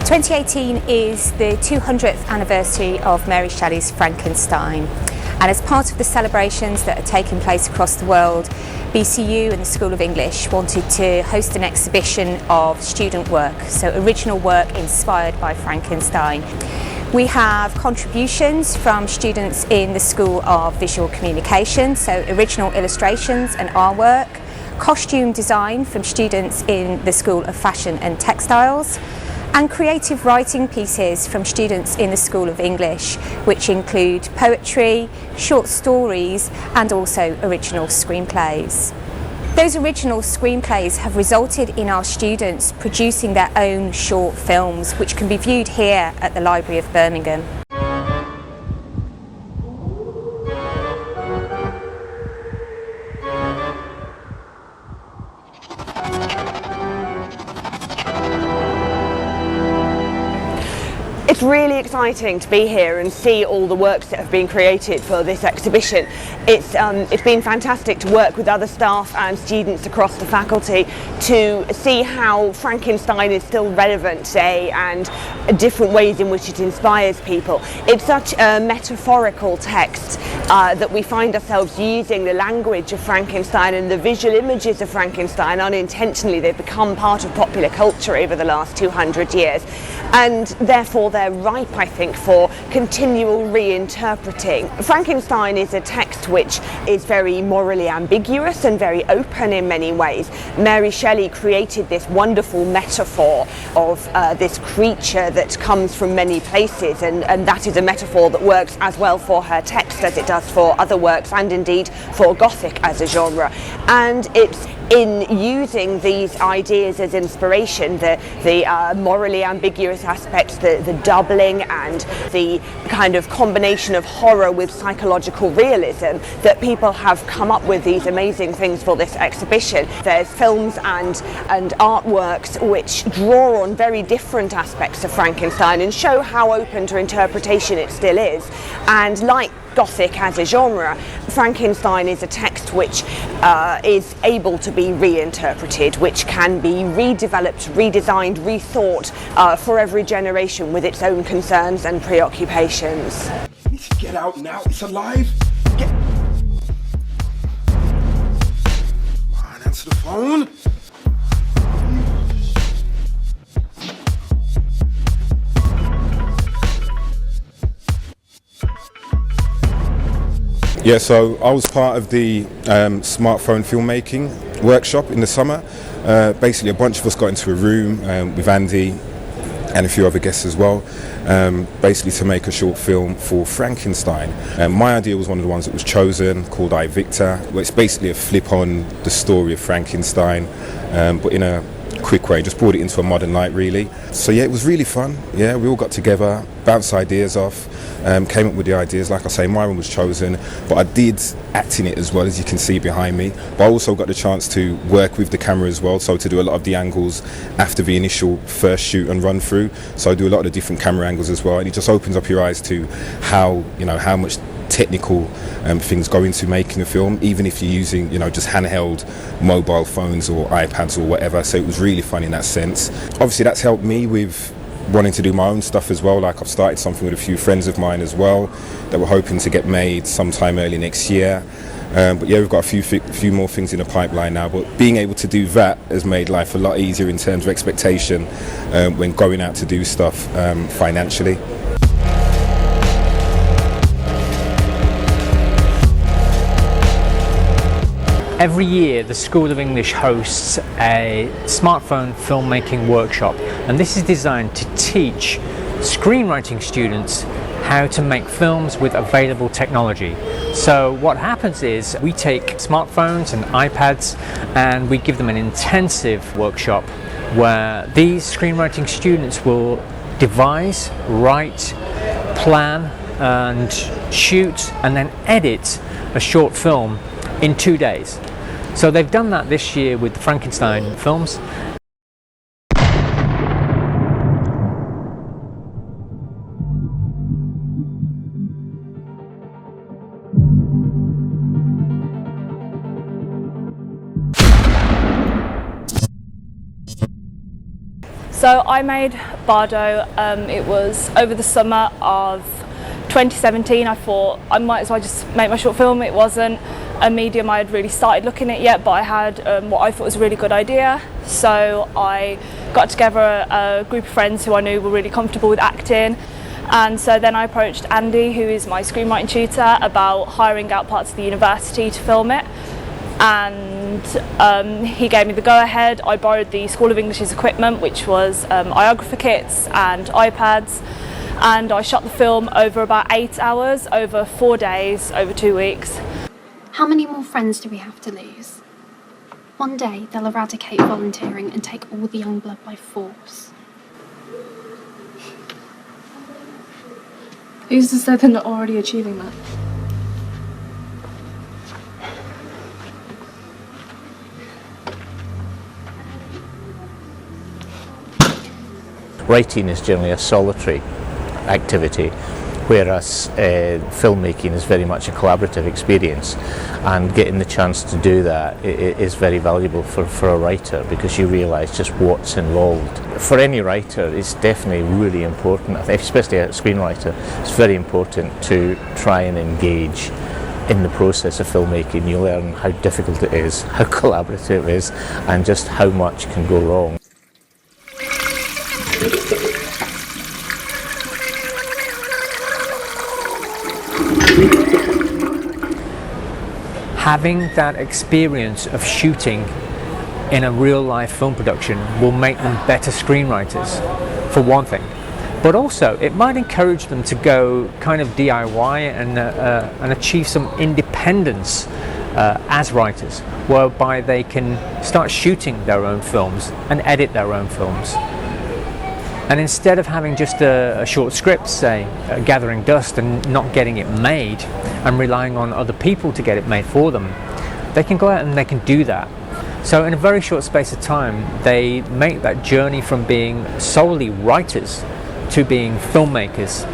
2018 is the 200th anniversary of Mary Shelley's Frankenstein, and as part of the celebrations that are taking place across the world, BCU and the School of English wanted to host an exhibition of student work, so original work inspired by Frankenstein. We have contributions from students in the School of Visual Communication, so original illustrations and artwork, costume design from students in the School of Fashion and Textiles, and creative writing pieces from students in the School of English, which include poetry, short stories, and also original screenplays. Those original screenplays have resulted in our students producing their own short films, which can be viewed here at the Library of Birmingham. It's really exciting to be here and see all the works that have been created for this exhibition. It's been fantastic to work with other staff and students across the faculty to see how Frankenstein is still relevant today and different ways in which it inspires people. It's such a metaphorical text that we find ourselves using the language of Frankenstein and the visual images of Frankenstein unintentionally. They've become part of popular culture over the last 200 years, and therefore they're ripe, I think, for continual reinterpreting. Frankenstein is a text which is very morally ambiguous and very open in many ways. Mary Shelley created this wonderful metaphor of this creature that comes from many places, and that is a metaphor that works as well for her text as it does for other works, and indeed for Gothic as a genre. And it's in using these ideas as inspiration, the morally ambiguous aspects, the doubling and the kind of combination of horror with psychological realism, that people have come up with these amazing things for this exhibition. There's films and artworks which draw on very different aspects of Frankenstein and show how open to interpretation it still is. And like Gothic as a genre, Frankenstein is a text which is able to be reinterpreted, which can be redeveloped, redesigned, rethought for every generation with its own concerns and preoccupations. You need to get out now, it's alive. Get... Come on, answer the phone. Yeah, so I was part of the Smartphone Filmmaking Workshop in the summer. Basically, a bunch of us got into a room with Andy and a few other guests as well, basically to make a short film for Frankenstein. My idea was one of the ones that was chosen, called I, Victor, where it's basically a flip on the story of Frankenstein, but in a quick way, just brought it into a modern light really. So yeah, it was really fun. Yeah, we all got together, bounced ideas off, came up with the ideas. Like I say, my one was chosen, but I did act in it as well, as you can see behind me. But I also got the chance to work with the camera as well, so to do a lot of the angles after the initial first shoot and run through. So I do a lot of the different camera angles as well, and it just opens up your eyes to how, you know, how much technical things go into making a film, even if you're using, you know, just handheld mobile phones or iPads or whatever. So it was really fun in that sense. Obviously that's helped me with wanting to do my own stuff as well. Like I've started something with a few friends of mine as well that we're hoping to get made sometime early next year. But yeah, we've got a few more things in the pipeline now, but being able to do that has made life a lot easier in terms of expectation when going out to do stuff financially. Every year the School of English hosts a Smartphone Filmmaking Workshop, and this is designed to teach screenwriting students how to make films with available technology. So what happens is we take smartphones and iPads and we give them an intensive workshop where these screenwriting students will devise, write, plan and shoot and then edit a short film in 2 days. So they've done that this year with the Frankenstein films. So I made Bardo, it was over the summer of 2017. I thought I might as well just make my short film. It wasn't a medium I had really started looking at yet, but I had what I thought was a really good idea. So I got together a group of friends who I knew were really comfortable with acting, and so then I approached Andy, who is my screenwriting tutor, about hiring out parts of the university to film it, and he gave me the go-ahead. I borrowed the School of English's equipment, which was iographer kits and iPads, and I shot the film over about 8 hours, over 4 days, over 2 weeks. How many more friends do we have to lose? One day they'll eradicate volunteering and take all the young blood by force. Who's to say they're not already achieving that? Writing is generally a solitary activity, whereas filmmaking is very much a collaborative experience, and getting the chance to do that is very valuable for a writer, because you realise just what's involved. For any writer, it's definitely really important, especially a screenwriter, it's very important to try and engage in the process of filmmaking. You learn how difficult it is, how collaborative it is, and just how much can go wrong. Having that experience of shooting in a real life film production will make them better screenwriters, for one thing. But also, it might encourage them to go kind of DIY and achieve some independence as writers, whereby they can start shooting their own films and edit their own films. And instead of having just a short script, say, gathering dust and not getting it made and relying on other people to get it made for them, they can go out and they can do that. So in a very short space of time, they make that journey from being solely writers to being filmmakers